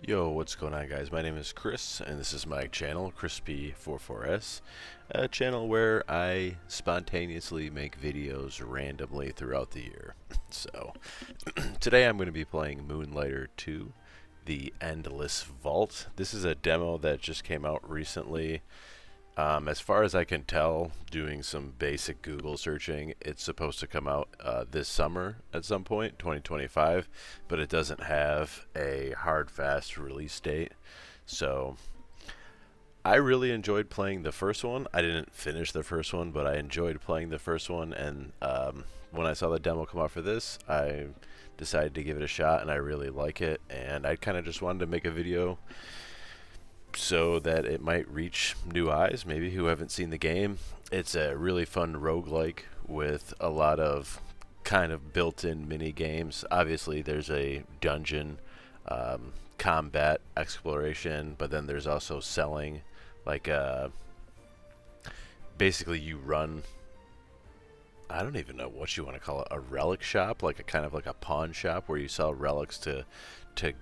Yo, what's going on, guys? My name is Chris, and this is my channel, Crispy44S, a channel where I spontaneously make videos randomly throughout the year. So, today I'm going to be playing Moonlighter 2, The Endless Vault. This is a demo that just came out recently. As far as I can tell, doing some basic Google searching, it's supposed to come out this summer at some point, 2025, but it doesn't have a hard, fast release date. So I really enjoyed playing the first one. I didn't finish the first one, but I enjoyed playing the first one, and when I saw the demo come out for this, I decided to give it a shot, and I really like it, and I kind of just wanted to make a video so that it might reach new eyes, maybe who haven't seen the game. It's a really fun roguelike with a lot of kind of built-in mini games. Obviously, there's a dungeon, combat, exploration, but then there's also selling. Like, basically, you run. I don't even know what you want to call it, a relic shop, like a kind of like a pawn shop where you sell relics to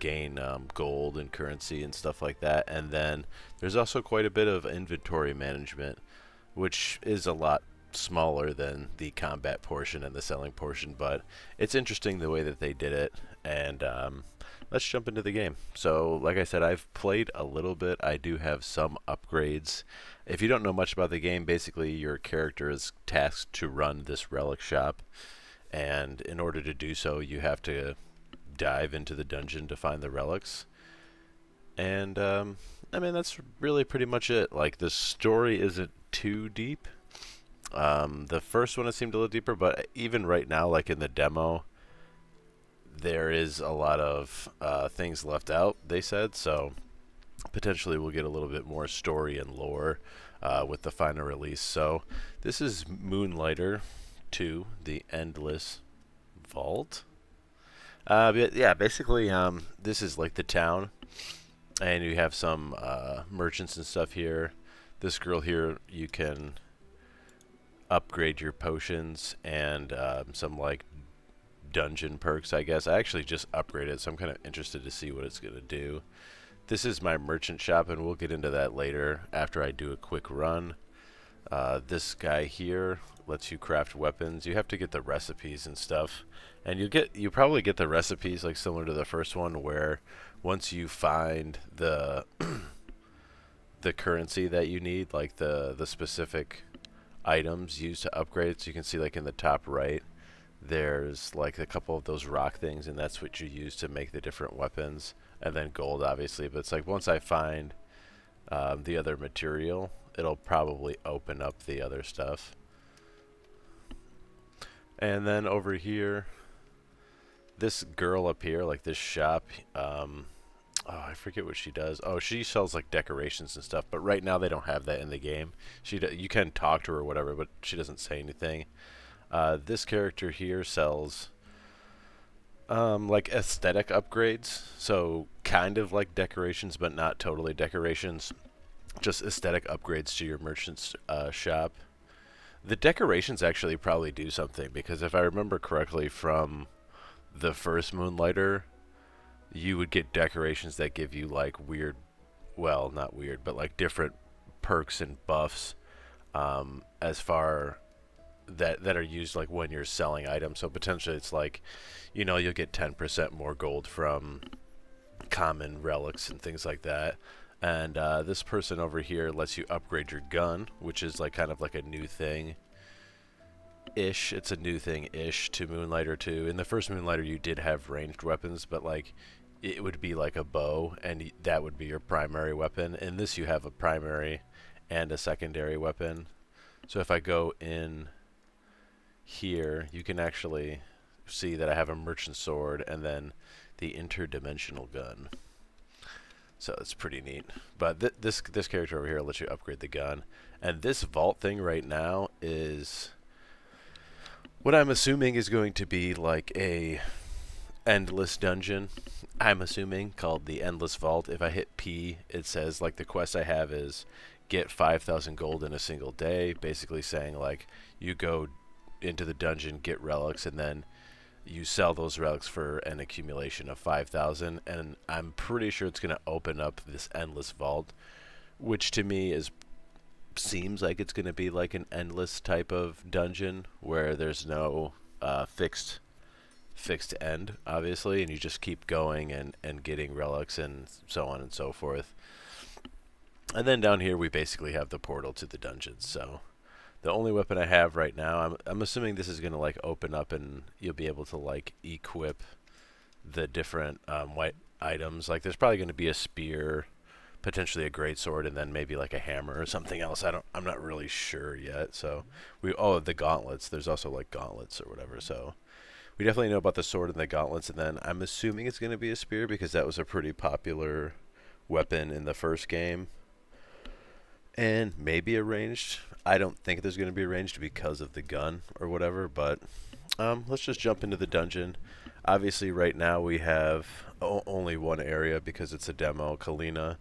gain gold and currency and stuff like that. And then there's also quite a bit of inventory management, which is a lot smaller than the combat portion and the selling portion, but it's interesting the way that they did it. And let's jump into the game. So, like I said, I've played a little bit. I do have some upgrades. If you don't know much about the game, basically your character is tasked to run this relic shop, and in order to do so, you have to dive into the dungeon to find the relics. And I mean, that's really pretty much it. Like, the story isn't too deep. The first one it seemed a little deeper, but even right now, like in the demo, there is a lot of things left out, they said, so potentially we'll get a little bit more story and lore with the final release. So this is Moonlighter 2, The Endless Vault. But yeah, basically, this is like the town, and you have some merchants and stuff here. This girl here, you can upgrade your potions and some like dungeon perks, I guess. I actually just upgraded, so I'm kind of interested to see what it's going to do. This is my merchant shop, and we'll get into that later after I do a quick run. This guy here lets you craft weapons. You have to get the recipes and stuff, and you probably get the recipes like similar to the first one, where once you find the the currency that you need, like the specific items used to upgrade. So you can see, like in the top right, there's like a couple of those rock things, and that's what you use to make the different weapons, and then gold, obviously. But it's like once I find the other material, it'll probably open up the other stuff. And then over here, this girl up here, like this shop, oh, I forget what she does. Oh, she sells like decorations and stuff, but right now they don't have that in the game. You can talk to her or whatever, but she doesn't say anything. This character here sells like aesthetic upgrades, so kind of like decorations, but not totally decorations. Just aesthetic upgrades to your merchant's shop. The decorations actually probably do something, because if I remember correctly from the first Moonlighter, you would get decorations that give you like weird, well, not weird, but like different perks and buffs as far that are used like when you're selling items. So potentially it's like, you know, you'll get 10% more gold from common relics and things like that. And this person over here lets you upgrade your gun, which is like kind of like a new thing ish. It's a new thing ish to Moonlighter 2. In the first Moonlighter, you did have ranged weapons, but like it would be like a bow, and that would be your primary weapon. In this, you have a primary and a secondary weapon. So if I go in here, you can actually see that I have a merchant sword and then the interdimensional gun. So it's pretty neat. But this character over here lets you upgrade the gun. And this vault thing right now is what I'm assuming is going to be like a endless dungeon. I'm assuming called the Endless Vault. If I hit P, it says like the quest I have is get 5,000 gold in a single day. Basically saying like you go into the dungeon, get relics, and then You sell those relics for an accumulation of 5,000, and I'm pretty sure it's going to open up this endless vault, which to me is seems like it's going to be like an endless type of dungeon where there's no fixed end, obviously, and you just keep going and getting relics and so on and so forth. And then down here we basically have the portal to the dungeons. So the only weapon I have right now, I'm assuming this is gonna like open up and you'll be able to like equip the different white items. Like there's probably gonna be a spear, potentially a great sword, and then maybe like a hammer or something else. I'm not really sure yet. So the gauntlets. There's also like gauntlets or whatever. So we definitely know about the sword and the gauntlets, and then I'm assuming it's gonna be a spear because that was a pretty popular weapon in the first game. And maybe a ranged. I don't think there's going to be a ranged because of the gun or whatever, but let's just jump into the dungeon. Obviously, right now we have only one area because it's a demo, Kalina.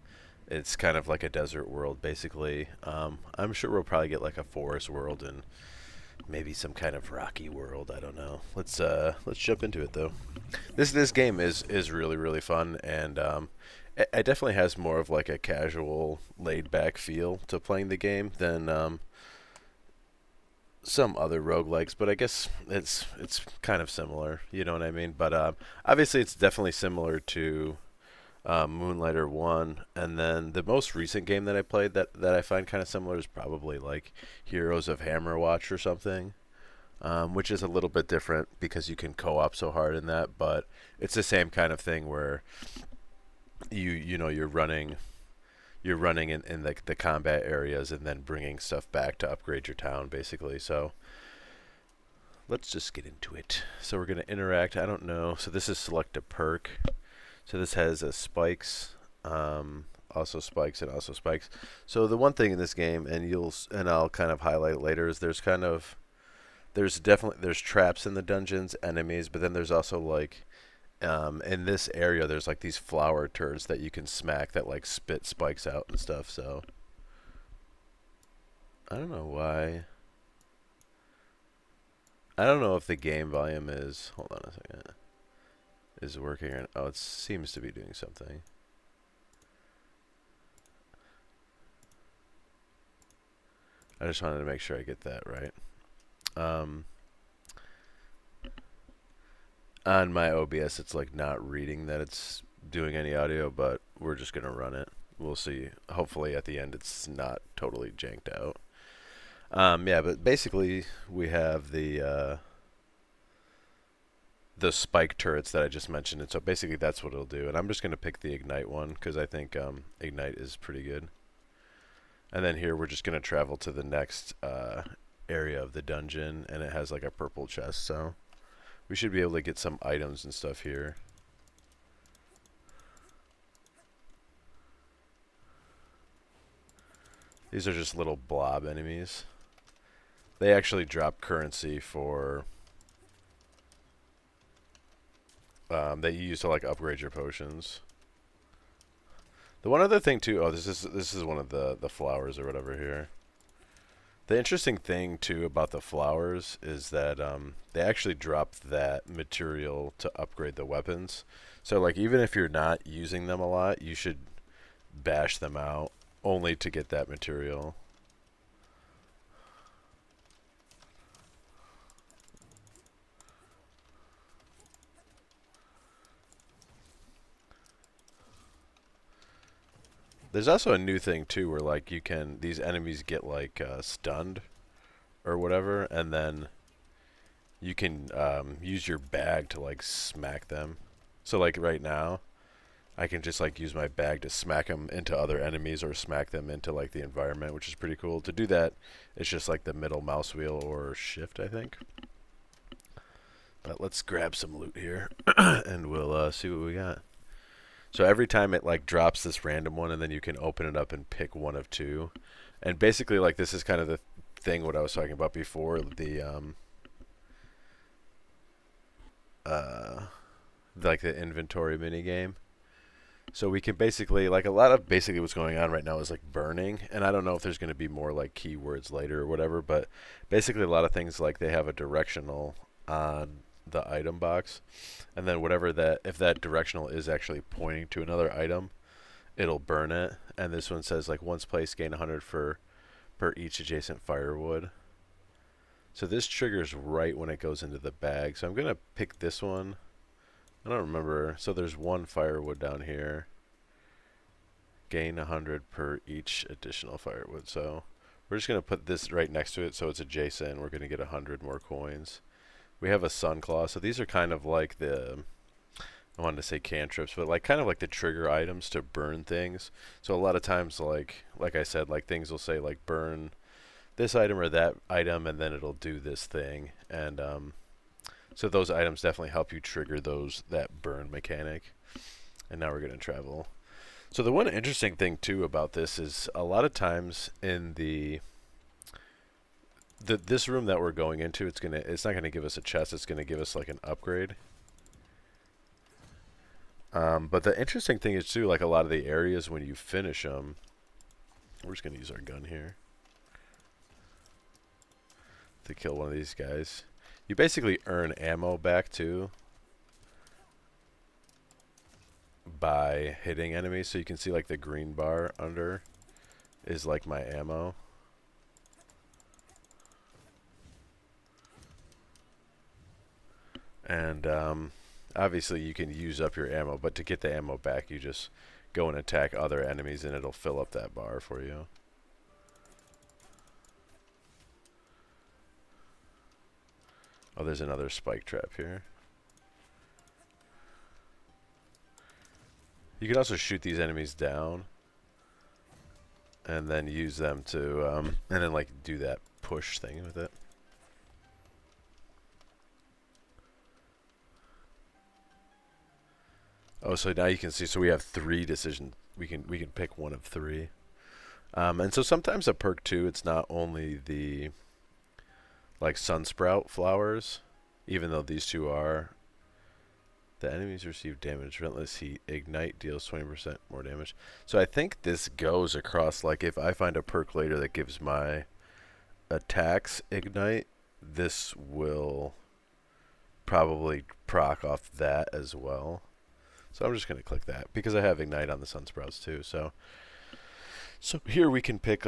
It's kind of like a desert world, basically. I'm sure we'll probably get like a forest world and maybe some kind of rocky world. I don't know. Let's jump into it though. This game is really really fun, and it definitely has more of like a casual, laid back feel to playing the game than some other roguelikes, but I guess it's kind of similar. You know what I mean? But obviously, it's definitely similar to Moonlighter 1, and then the most recent game that I played that I find kind of similar is probably like Heroes of Hammerwatch or something, which is a little bit different because you can co-op so hard in that, but it's the same kind of thing where you're running in the combat areas and then bringing stuff back to upgrade your town, basically. So let's just get into it. So we're going to interact. I don't know. So this is select a perk. So this has spikes, also spikes, and also spikes. So the one thing in this game, and I'll kind of highlight later, is there's traps in the dungeons, enemies, but then there's also like in this area there's like these flower turds that you can smack that like spit spikes out and stuff. So I don't know why. I don't know if the game volume is, hold on a second, is working or, oh, it seems to be doing something. I just wanted to make sure I get that right. On my OBS, it's like not reading that it's doing any audio, but we're just gonna run it. We'll see. Hopefully, at the end, it's not totally janked out. Yeah, but basically, we have the spike turrets that I just mentioned, and so basically that's what it'll do. And I'm just gonna pick the ignite one because I think ignite is pretty good. And then here we're just gonna travel to the next area of the dungeon, and it has like a purple chest, so we should be able to get some items and stuff here. These are just little blob enemies. They actually drop currency for that you use to like upgrade your potions. The one other thing too, oh, this is one of the flowers or whatever here. The interesting thing too about the flowers is that they actually drop that material to upgrade the weapons. So like even if you're not using them a lot, you should bash them out only to get that material. There's also a new thing too where like these enemies get like stunned or whatever, and then you can use your bag to like smack them. So like right now, I can just like use my bag to smack them into other enemies or smack them into like the environment, which is pretty cool. To do that, it's just like the middle mouse wheel or shift, I think. But let's grab some loot here, and we'll see what we got. So every time it like drops this random one, and then you can open it up and pick one of two. And basically, like this is kind of the thing what I was talking about before, like the inventory mini game. So we can basically, like a lot of basically what's going on right now is like burning, and I don't know if there's going to be more like keywords later or whatever, but basically a lot of things like they have a directional on the item box, and then whatever that, if that directional is actually pointing to another item, it'll burn it. And this one says like once placed, gain 100 for per each adjacent firewood. So this triggers right when it goes into the bag. So I'm gonna pick this one. I don't remember. So there's one firewood down here. Gain 100 per each additional firewood. So we're just gonna put this right next to it so it's adjacent. We're gonna get 100 more coins. We have a sun claw. So these are kind of like the, I wanted to say cantrips, but like kind of like the trigger items to burn things. So a lot of times, like I said, like things will say like burn this item or that item, and then it'll do this thing. And so those items definitely help you trigger that burn mechanic. And now we're gonna travel. So the one interesting thing too about this is a lot of times in this room that we're going into, it's not gonna give us a chest. It's gonna give us like an upgrade. But the interesting thing is too, like a lot of the areas when you finish them, we're just gonna use our gun here to kill one of these guys. You basically earn ammo back too by hitting enemies. So you can see like the green bar under is like my ammo. And obviously you can use up your ammo, but to get the ammo back, you just go and attack other enemies and it'll fill up that bar for you. Oh, there's another spike trap here. You can also shoot these enemies down and then use them to, and then like do that push thing with it. Oh, so now you can see, so we have 3 decisions. We can pick one of 3. And so sometimes a perk too, it's not only the like sunsprout flowers, even though these 2 are. The enemies receive damage. Relentless heat. Ignite deals 20% more damage. So I think this goes across, like if I find a perk later that gives my attacks ignite, this will probably proc off that as well. So I'm just going to click that because I have ignite on the sunsprouts too. So here we can pick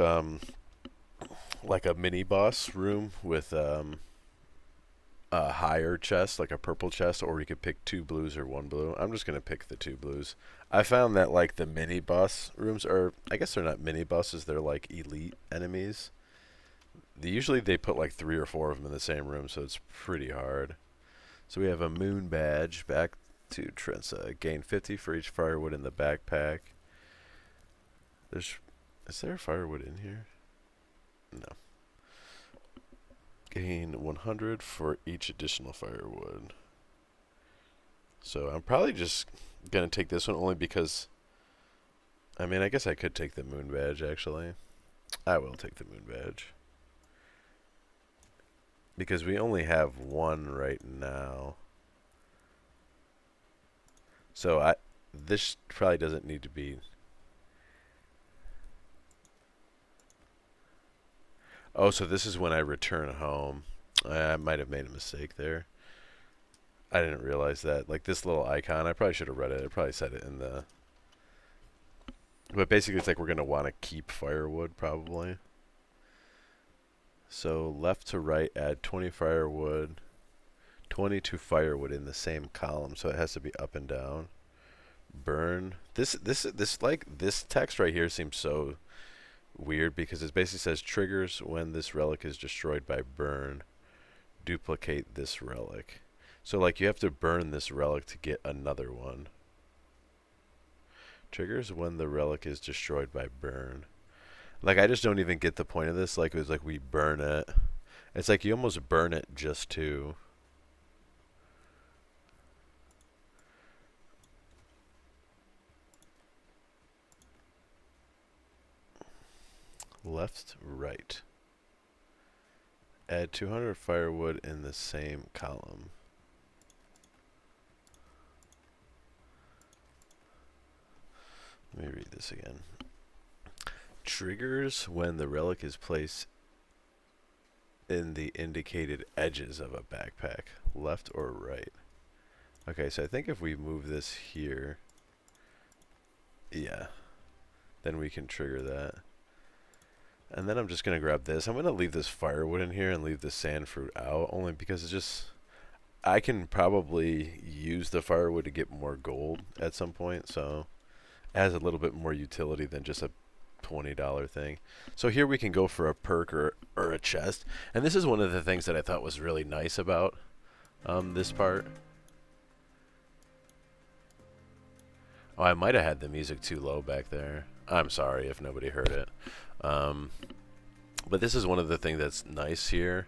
like a mini boss room with a higher chest, like a purple chest, or we could pick 2 blues or 1 blue. I'm just going to pick the 2 blues. I found that like the mini boss rooms are, I guess they're not mini bosses, they're like elite enemies. Usually they put like 3 or 4 of them in the same room, so it's pretty hard. So we have a moon badge, back to Trensa. Gain 50 for each firewood in the backpack. Is there firewood in here? No. Gain 100 for each additional firewood. So I'm probably just going to take this one only because, I mean, I guess I could take the moon badge actually. I will take the moon badge. Because we only have 1 right now. So this probably doesn't need to be. Oh, so this is when I return home. I might have made a mistake there. I didn't realize that. Like this little icon, I probably should have read it. I probably said it in the. But basically, it's like we're going to want to keep firewood probably. So left to right, add 20 firewood. 22 firewood in the same column, so it has to be up and down. Burn. This text right here seems so weird because it basically says triggers when this relic is destroyed by burn. Duplicate this relic. So like you have to burn this relic to get another one. Triggers when the relic is destroyed by burn. Like I just don't even get the point of this. Like it was like we burn it. It's like you almost burn it just to. Left, right. Add 200 firewood in the same column. Let me read this again. Triggers when the relic is placed in the indicated edges of a backpack, left or right. Okay, so I think if we move this here, yeah, then we can trigger that. And then I'm just going to grab this. I'm going to leave this firewood in here and leave the sand fruit out, only because it's just, I can probably use the firewood to get more gold at some point, so it has a little bit more utility than just a $20 thing. So here we can go for a perk or a chest. And this is one of the things that I thought was really nice about this part. Oh, I might have had the music too low back there. I'm sorry if nobody heard it. But this is one of the things that's nice here.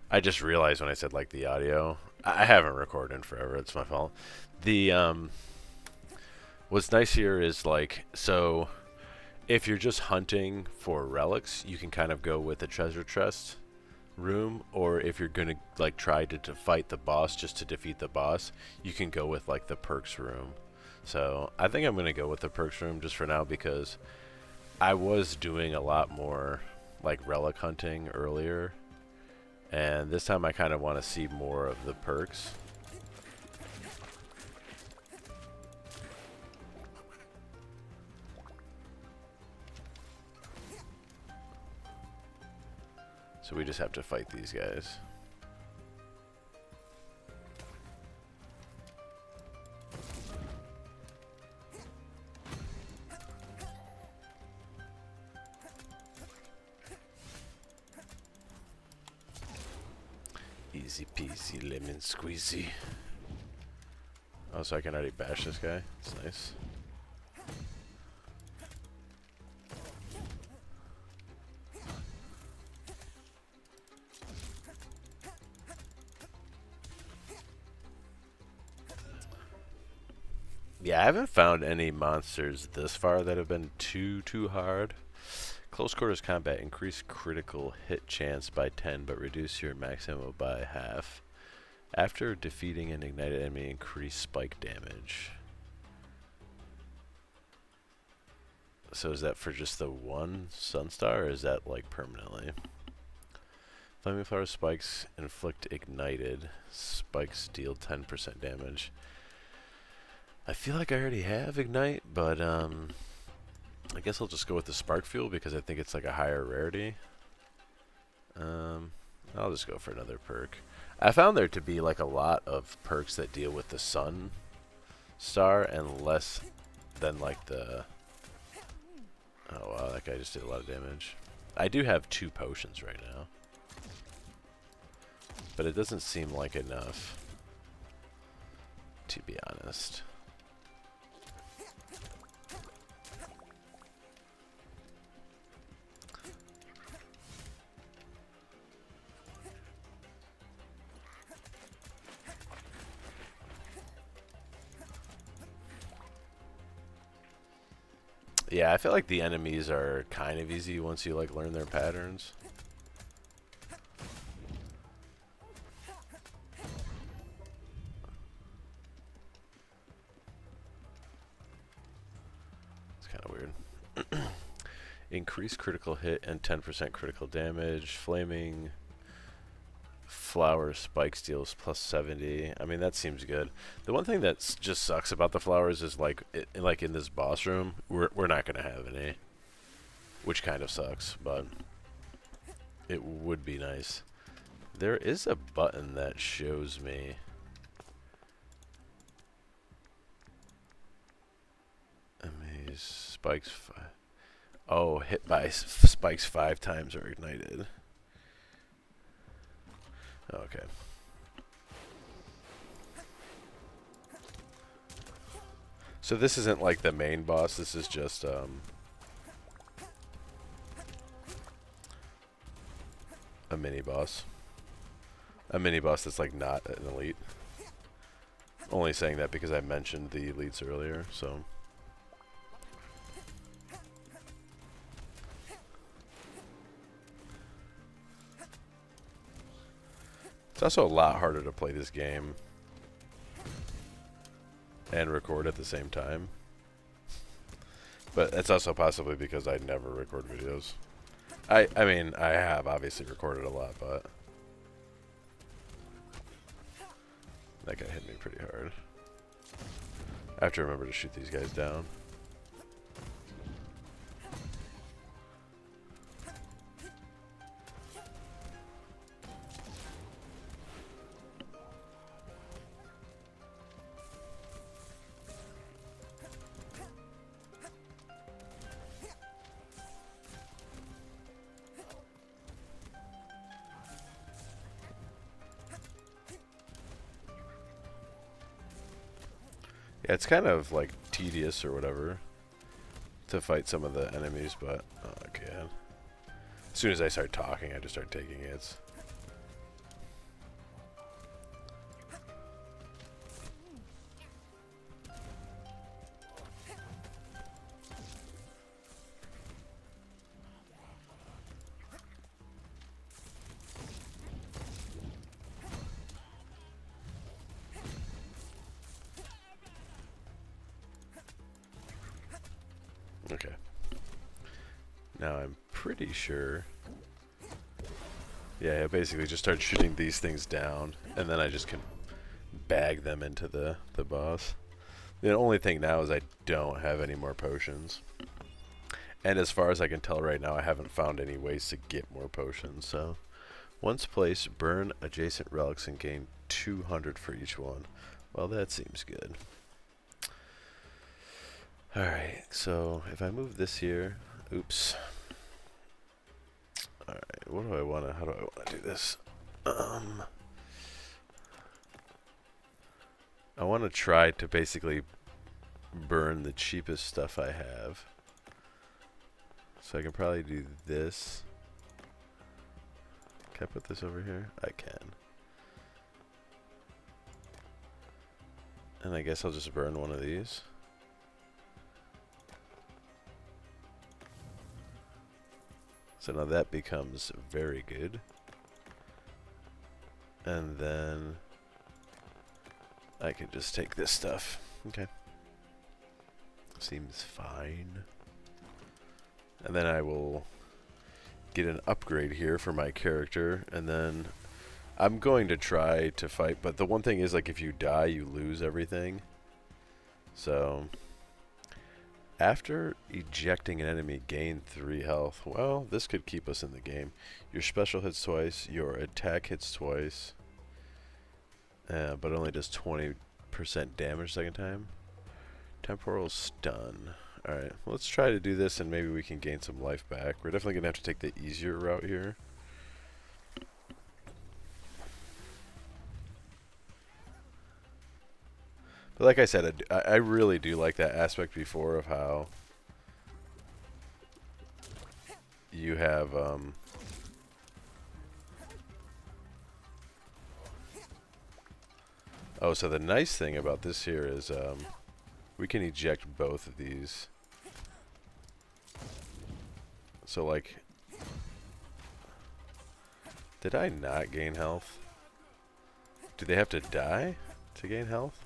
I just realized when I said like the audio, I haven't recorded in forever. It's my fault. The what's nice here is like, so if you're just hunting for relics, you can kind of go with the treasure chest room, or if you're gonna like try to fight the boss just to defeat the boss, you can go with like the perks room. So I think I'm gonna go with the perks room just for now, because I was doing a lot more like relic hunting earlier, and this time I kind of want to see more of the perks. So we just have to fight these guys. Easy peasy lemon squeezy. Oh, so I can already bash this guy. That's nice. Yeah, I haven't found any monsters this far that have been too hard. Close quarters combat, increase critical hit chance by 10, but reduce your max ammo by half. After defeating an ignited enemy, increase spike damage. So is that for just the one Sunstar, or is that like permanently? Flaming flower spikes inflict ignited. Spikes deal 10% damage. I feel like I already have ignite, but I guess I'll just go with the spark fuel because I think it's like a higher rarity. I'll just go for another perk. I found there to be like a lot of perks that deal with the sun star and less than like the... Oh wow, that guy just did a lot of damage. I do have 2 potions right now, but it doesn't seem like enough, to be honest. Yeah, I feel like the enemies are kind of easy once you like learn their patterns. It's kind of weird. Increase critical hit and 10% critical damage. Flaming flower spikes deals plus 70. I mean, that seems good. The one thing that just sucks about the flowers is like like in this boss room, we're not gonna have any, which kind of sucks, but it would be nice. There is a button that shows me amaze spikes. Oh, hit by spikes 5 times or ignited. Okay. So this isn't like the main boss, this is just a mini boss. A mini boss that's like not an elite. Only saying that because I mentioned the elites earlier, so. It's also a lot harder to play this game and record at the same time. But that's also possibly because I never record videos. I mean, I have obviously recorded a lot, but that guy hit me pretty hard. I have to remember to shoot these guys down. Yeah, it's kind of like tedious or whatever to fight some of the enemies, but oh god. As soon as I start talking, I just start taking hits. Okay. Now I'm pretty sure. Yeah, I basically just start shooting these things down, and then I just can bag them into the boss. The only thing now is I don't have any more potions. And as far as I can tell right now, I haven't found any ways to get more potions, so... Once placed, burn adjacent relics and gain 200 for each one. Well, that seems good. Alright, so if I move this here... Oops. Alright, what do I want to... How do I want to do this? I want to try to basically burn the cheapest stuff I have. So I can probably do this. Can I put this over here? I can. And I guess I'll just burn one of these. So now that becomes very good. And then I can just take this stuff. Okay. Seems fine. And then I will get an upgrade here for my character, and then I'm going to try to fight, but the one thing is, like, if you die, you lose everything. So after ejecting an enemy, gain 3 health. Well, this could keep us in the game. Your special hits twice, your attack hits twice, but only does 20% damage second time. Temporal stun. Alright, well, let's try to do this and maybe we can gain some life back. We're definitely going to have to take the easier route here. But like I said, I really do like that aspect before of how you have... Oh, so the nice thing about this here is we can eject both of these. So, like, did I not gain health? Do they have to die to gain health?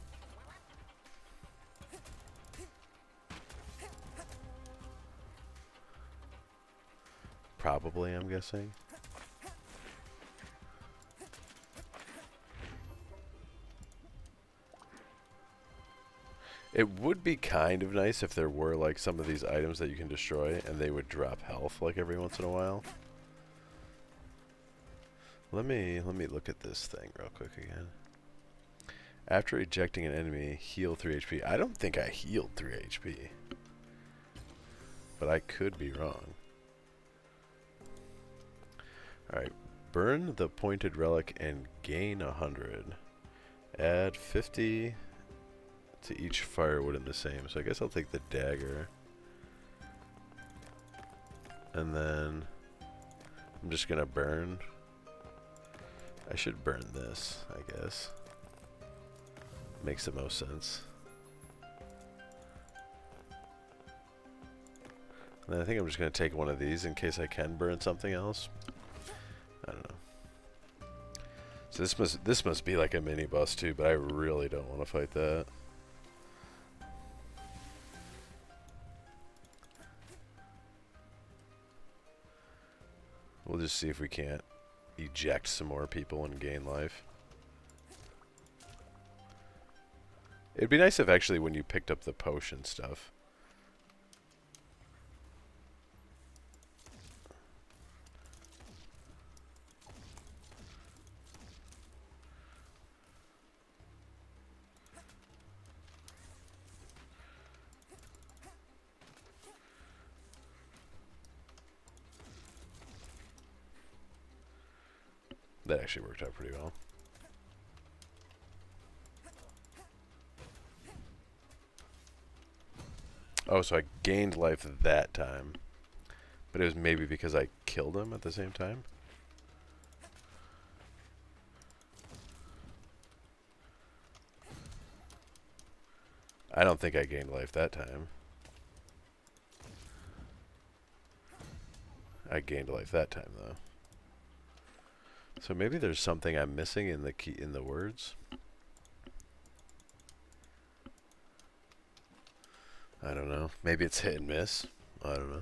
Probably, I'm guessing. It would be kind of nice if there were, like, some of these items that you can destroy and they would drop health, like, every once in a while. Let me look at this thing real quick again. After ejecting an enemy, heal 3 HP. I don't think I healed 3 HP. But I could be wrong. Alright, burn the pointed relic and gain 100. Add 50 to each firewood in the same. So I guess I'll take the dagger. And then I'm just gonna burn. I should burn this, I guess. Makes the most sense. And then I think I'm just gonna take one of these in case I can burn something else. I don't know. So this must be like a mini boss too, but I really don't want to fight that. We'll just see if we can't eject some more people and gain life. It'd be nice if actually when you picked up the potion stuff. That actually worked out pretty well. Oh, so I gained life that time. But it was maybe because I killed him at the same time? I don't think I gained life that time. I gained life that time, though. So maybe there's something I'm missing in the key in the words. I don't know. Maybe it's hit and miss. I don't know.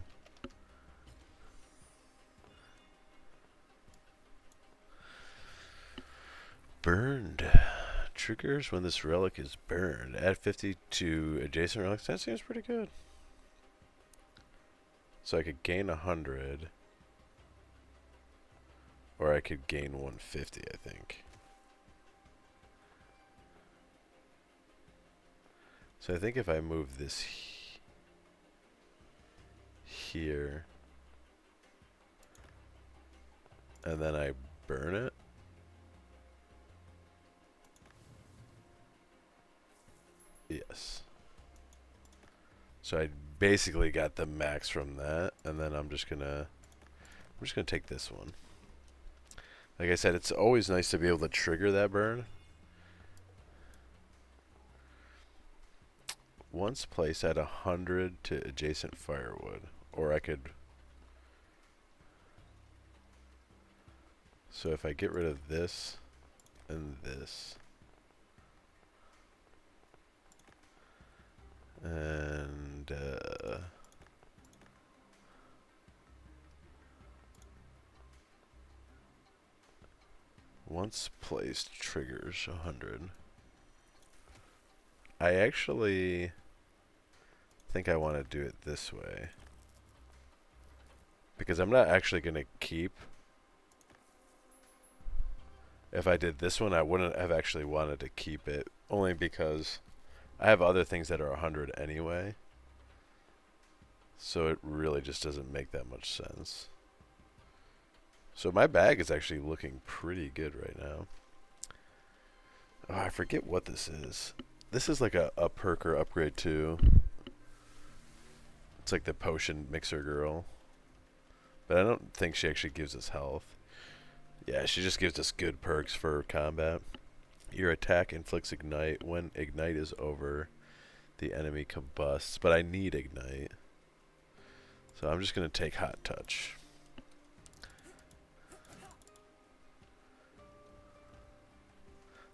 Burned. Triggers when this relic is burned. Add 50 to adjacent relics. That seems pretty good. So I could gain 100. Or I could gain 150, I think. So I think if I move this here, and then I burn it, yes. So I basically got the max from that, and then I'm just gonna take this one. Like I said, it's always nice to be able to trigger that burn. Once placed, add 100 to adjacent firewood. Or I could... So if I get rid of this and this... And... once placed, triggers 100. I actually think I want to do it this way. Because I'm not actually going to keep... If I did this one, I wouldn't have actually wanted to keep it. Only because I have other things that are 100 anyway. So it really just doesn't make that much sense. So my bag is actually looking pretty good right now. Oh, I forget what this is. This is like a perk or upgrade too. It's like the potion mixer girl. But I don't think she actually gives us health. Yeah, she just gives us good perks for combat. Your attack inflicts ignite. When ignite is over, the enemy combusts. But I need ignite. So I'm just going to take hot touch.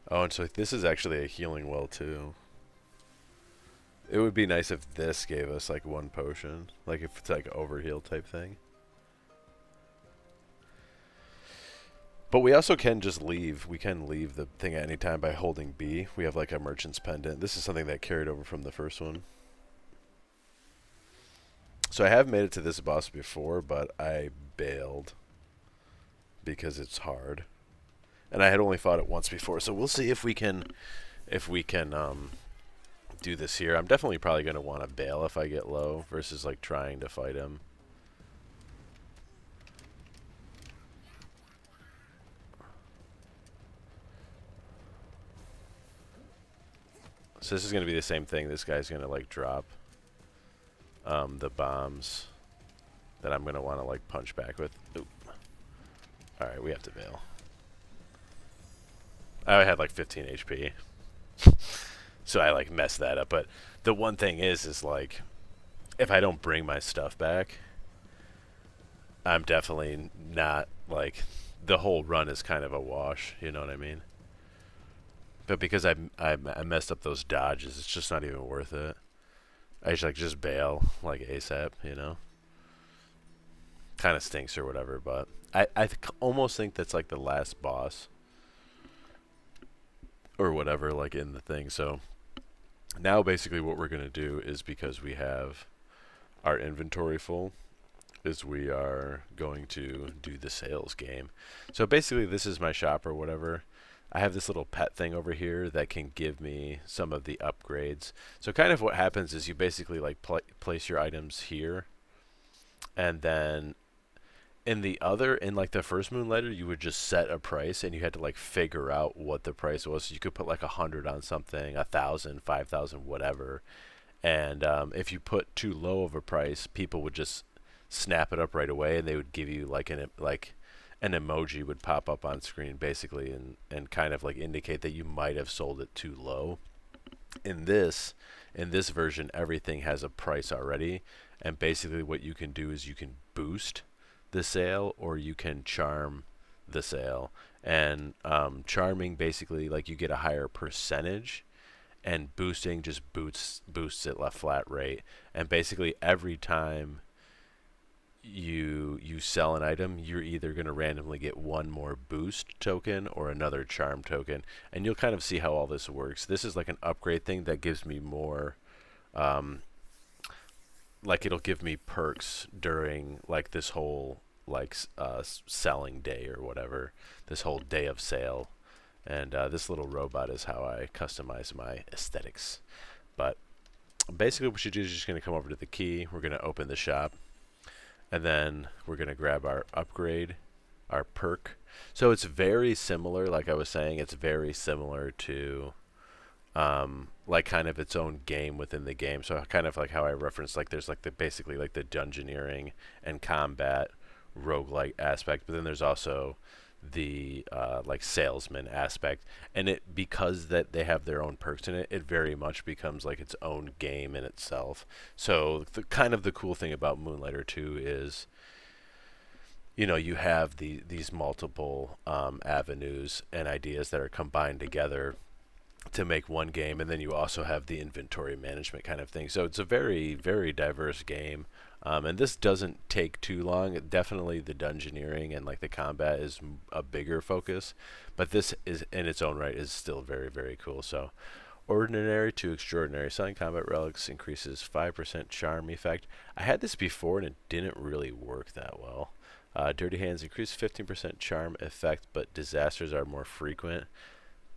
Oh, and so this is actually a healing well too. It would be nice if this gave us like one potion. Like if it's like overheal type thing. But we also can just leave. We can leave the thing at any time by holding B. We have like a merchant's pendant. This is something that carried over from the first one. So I have made it to this boss before, but I bailed. Because it's hard. And I had only fought it once before, so we'll see if we can do this here. I'm definitely probably going to want to bail if I get low versus like trying to fight him. So this is going to be the same thing. This guy's going to like drop the bombs that I'm going to want to like punch back with. Oop. All right, we have to bail. I had like 15 HP. So I like messed that up. But the one thing is like, if I don't bring my stuff back, I'm definitely not like, the whole run is kind of a wash. You know what I mean? But because I messed up those dodges, it's just not even worth it. I just bail like ASAP, you know. Kind of stinks or whatever, but almost think that's like the last boss or whatever, like in the thing. So now basically what we're gonna do is, because we have our inventory full, is we are going to do the sales game. So basically this is my shop or whatever. I have this little pet thing over here that can give me some of the upgrades. So kind of what happens is you basically like place your items here, and then in like the first Moonlighter, you would just set a price and you had to like figure out what the price was. So you could put like 100 on something, 1,000, 5,000, whatever. And if you put too low of a price, people would just snap it up right away, and they would give you like an emoji would pop up on screen basically, and kind of like indicate that you might have sold it too low. In this version, everything has a price already, and basically what you can do is you can boost the sale or you can charm the sale. And charming basically, like, you get a higher percentage, and boosting just boosts it left flat rate. And basically every time you sell an item, you're either going to randomly get one more boost token or another charm token, and you'll kind of see how all this works. This is like an upgrade thing that gives me more, um, like, it'll give me perks during like this whole like selling day or whatever, this whole day of sale. And this little robot is how I customize my aesthetics. But basically what we should do is just going to come over to the key, we're going to open the shop, and then we're going to grab our upgrade, our perk. So it's very similar, like I was saying, it's very similar to like kind of its own game within the game. So kind of like how I referenced, like there's like the basically like the dungeoneering and combat roguelike aspect, but then there's also the like salesman aspect, and it, because that they have their own perks in it, it very much becomes like its own game in itself. So the kind of the cool thing about Moonlighter 2 is, you know, you have these multiple avenues and ideas that are combined together to make one game, and then you also have the inventory management kind of thing. So it's a very, very diverse game. And this doesn't take too long. Definitely the dungeoneering and like the combat is a bigger focus, but this is in its own right is still very, very cool. So ordinary to extraordinary. Selling combat relics increases 5% charm effect. I had this before and it didn't really work that well. Dirty Hands increase 15% charm effect, but disasters are more frequent.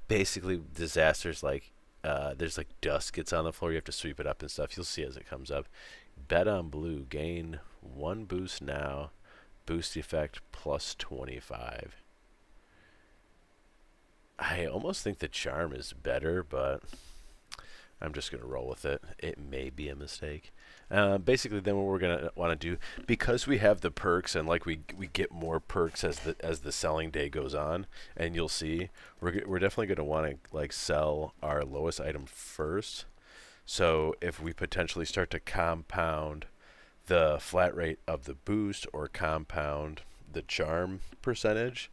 Basically disasters like there's like dust gets on the floor, you have to sweep it up and stuff. You'll see as it comes up. Bet on blue, gain 1 boost now, boost effect plus 25. I almost think the charm is better, but I'm just going to roll with it. It may be a mistake. Basically, then what we're going to want to do, because we have the perks, and like we get more perks as the selling day goes on, and you'll see we're definitely going to want to like sell our lowest item first. So if we potentially start to compound the flat rate of the boost or compound the charm percentage,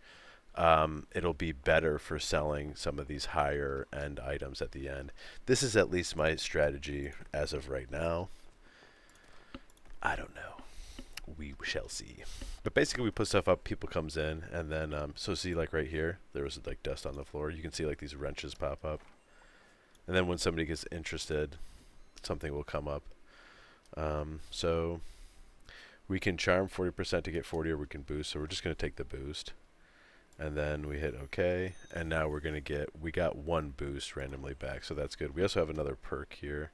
it'll be better for selling some of these higher end items at the end. This is at least my strategy as of right now. I don't know. We shall see. But basically we put stuff up, people comes in, and then so see like right here, there was like dust on the floor. You can see like these wrenches pop up. And then when somebody gets interested, something will come up. So we can charm 40% to get 40, or we can boost. So we're just going to take the boost. And then we hit OK. And now we're going to we got 1 boost randomly back. So that's good. We also have another perk here.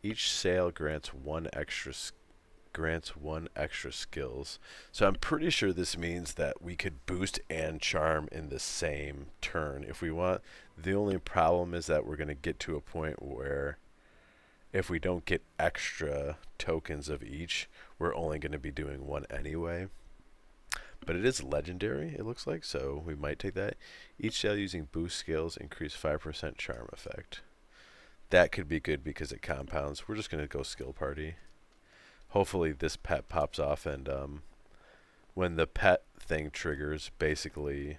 Each sale grants one extra skills. So I'm pretty sure this means that we could boost and charm in the same turn if we want. The only problem is that we're going to get to a point where if we don't get extra tokens of each, we're only going to be doing 1 anyway. But it is legendary, it looks like, so we might take that. Each sale using boost skills increase 5% charm effect. That could be good because it compounds. We're just going to go skill party. Hopefully this pet pops off, and when the pet thing triggers, basically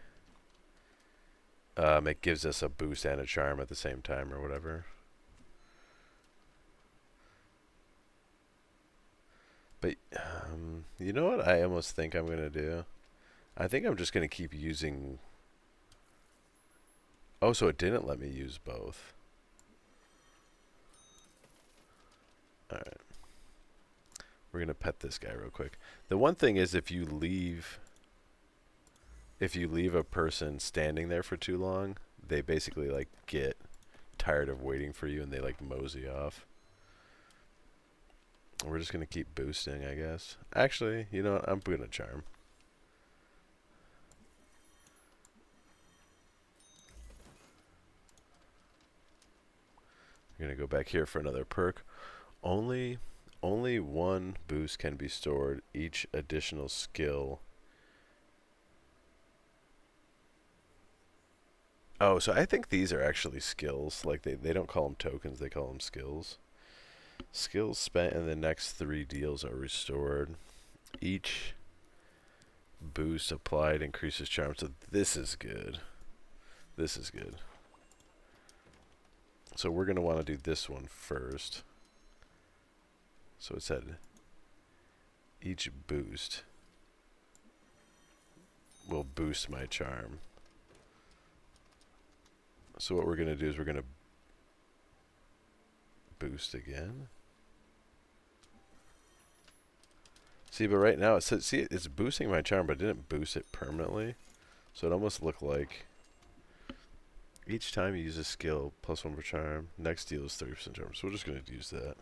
it gives us a boost and a charm at the same time or whatever. But You know what I almost think I'm going to do? I think I'm just going to keep using... Oh, so it didn't let me use both. Alright. We're going to pet this guy real quick. The one thing is if you leave a person standing there for too long, they basically like get tired of waiting for you and they like mosey off. We're just going to keep boosting, I guess. Actually, you know what? I'm going to charm. We're going to go back here for another perk. Only one boost can be stored. Each additional skill. Oh, so I think these are actually skills. Like they don't call them tokens, they call them skills. Skills spent in the next 3 deals are restored. Each boost applied increases charm. So this is good. This is good. So we're going to want to do this one first. So it said each boost will boost my charm. So what we're going to do is we're going to boost again. See, but right now it says, see, it's boosting my charm, but it didn't boost it permanently. So it almost looked like each time you use a skill, +1 per charm. Next deal is 30% charm. So we're just going to use that.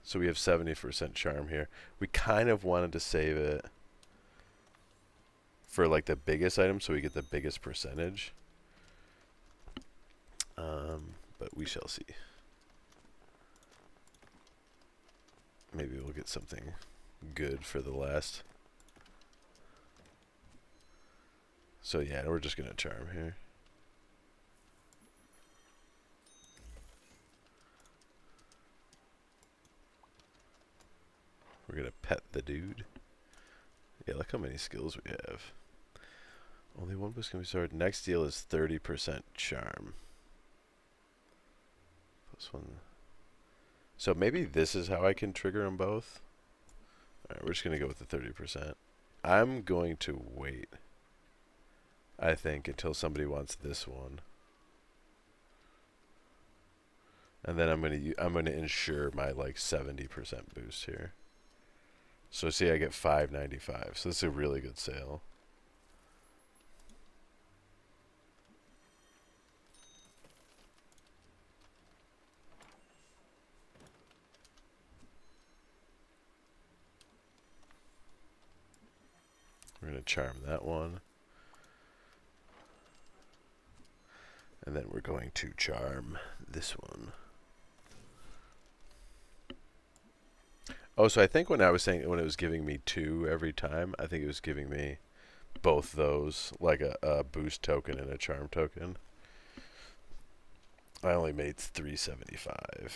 So we have 70% charm here. We kind of wanted to save it for like the biggest item so we get the biggest percentage. But we shall see. Maybe we'll get something good for the last. So yeah, we're just going to charm here. We're going to pet the dude. Yeah, look how many skills we have. Only one boost can be stored. Next deal is 30% charm. +1. So maybe this is how I can trigger them both. Alright, we're just going to go with the 30%. I'm going to wait, I think, until somebody wants this one. And then I'm going to ensure my like 70% boost here. So see, I get $5.95. So this is a really good sale. We're going to charm that one. And then we're going to charm this one. Oh, so I think when I was saying, when it was giving me 2 every time, I think it was giving me both those, like a boost token and a charm token. I only made $3.75.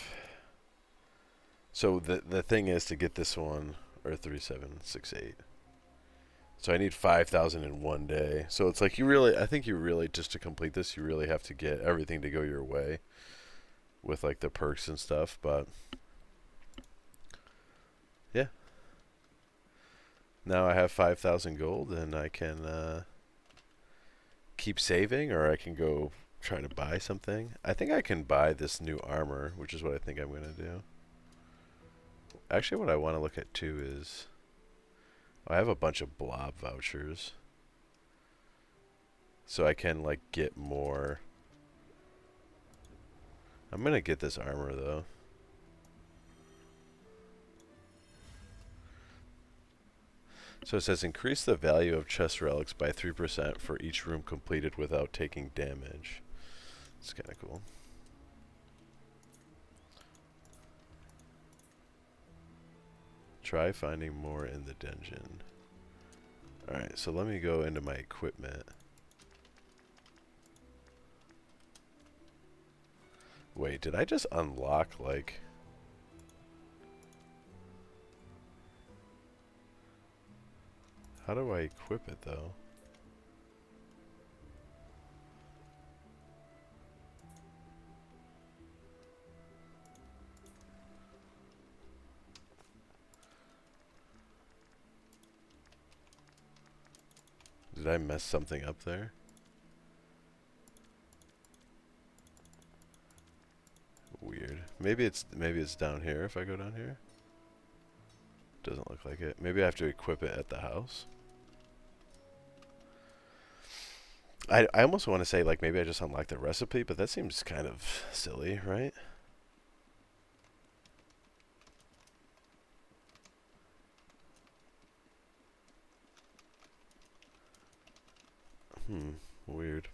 So the thing is to get this one, or 3,768. So I need 5,000 in one day. So it's like I think you really, just to complete this, you really have to get everything to go your way with like the perks and stuff. But yeah. Now I have 5,000 gold and I can keep saving, or I can go try to buy something. I think I can buy this new armor, which is what I think I'm going to do. Actually, what I want to look at too is I have a bunch of blob vouchers. So I can like get more. I'm going to get this armor though. So it says increase the value of chest relics by 3% for each room completed without taking damage. It's kind of cool. Try finding more in the dungeon. Alright, so let me go into my equipment. Wait, did I just unlock like... How do I equip it though? Did I mess something up there? Weird. Maybe it's down here if I go down here. Doesn't look like it. Maybe I have to equip it at the house. I almost want to say like maybe I just unlocked the recipe, but that seems kind of silly, right? Weird.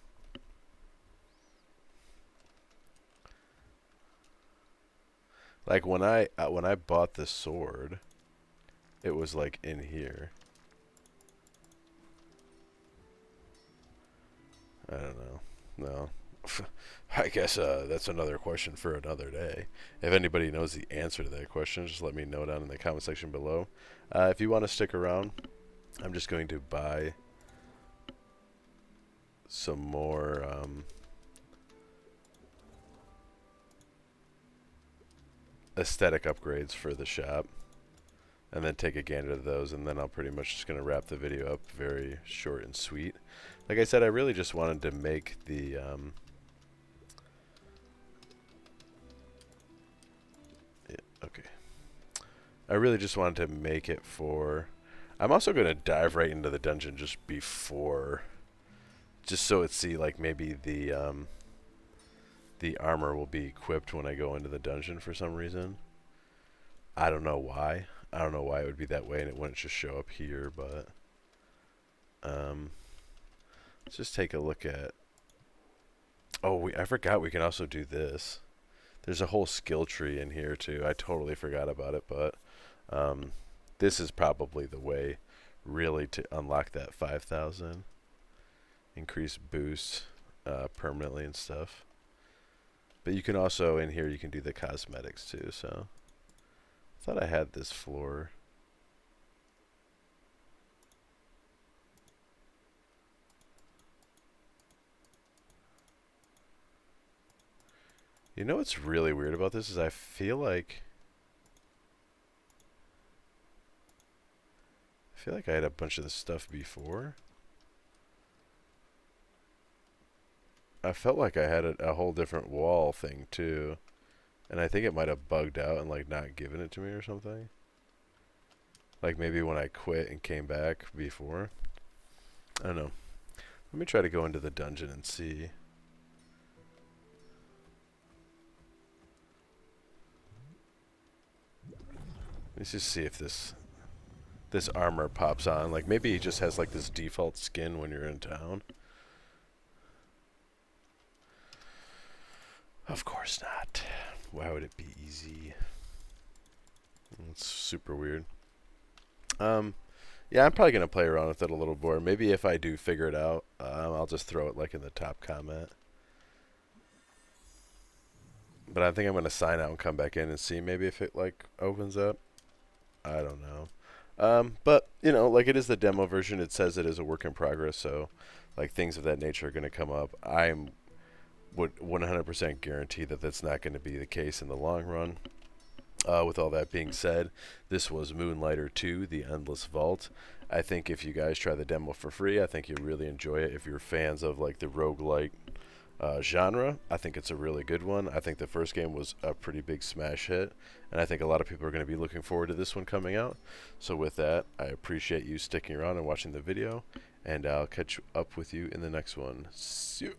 Like when I bought this sword, it was like in here. I don't know. No. I guess that's another question for another day. If anybody knows the answer to that question, just let me know down in the comment section below. If you want to stick around, I'm just going to buy some more aesthetic upgrades for the shop, and then take a gander at those, and then I'm pretty much just going to wrap the video up very short and sweet. Like I said, I really just wanted to make the okay. I really just wanted to make it for... I'm also going to dive right into the dungeon just before, just so it's see like maybe the armor will be equipped when I go into the dungeon for some reason. I don't know why. I don't know why it would be that way and it wouldn't just show up here, but let's just take a look at... Oh, I forgot we can also do this. There's a whole skill tree in here too. I totally forgot about it, but this is probably the way really to unlock that 5,000. Increase boost permanently and stuff. But you can also, in here, you can do the cosmetics too, so... I thought I had this floor. You know what's really weird about this is I feel like I had a bunch of this stuff before. I felt like I had a whole different wall thing too. And I think it might have bugged out and like not given it to me or something. Like maybe when I quit and came back before. I don't know. Let me try to go into the dungeon and see. Let's just see if this armor pops on. Like maybe he just has like this default skin when you're in town. Of course not. Why would it be easy? It's super weird. Yeah, I'm probably gonna play around with it a little more. Maybe if I do figure it out, I'll just throw it like in the top comment. But I think I'm gonna sign out and come back in and see maybe if it like opens up. I don't know. But you know, like it is the demo version. It says it is a work in progress, so like things of that nature are gonna come up. Would 100% guarantee that that's not going to be the case in the long run. With all that being said, this was Moonlighter 2, The Endless Vault. I think if you guys try the demo for free, I think you'll really enjoy it. If you're fans of like the roguelike genre, I think it's a really good one. I think the first game was a pretty big smash hit, and I think a lot of people are going to be looking forward to this one coming out. So with that, I appreciate you sticking around and watching the video, and I'll catch up with you in the next one. See you.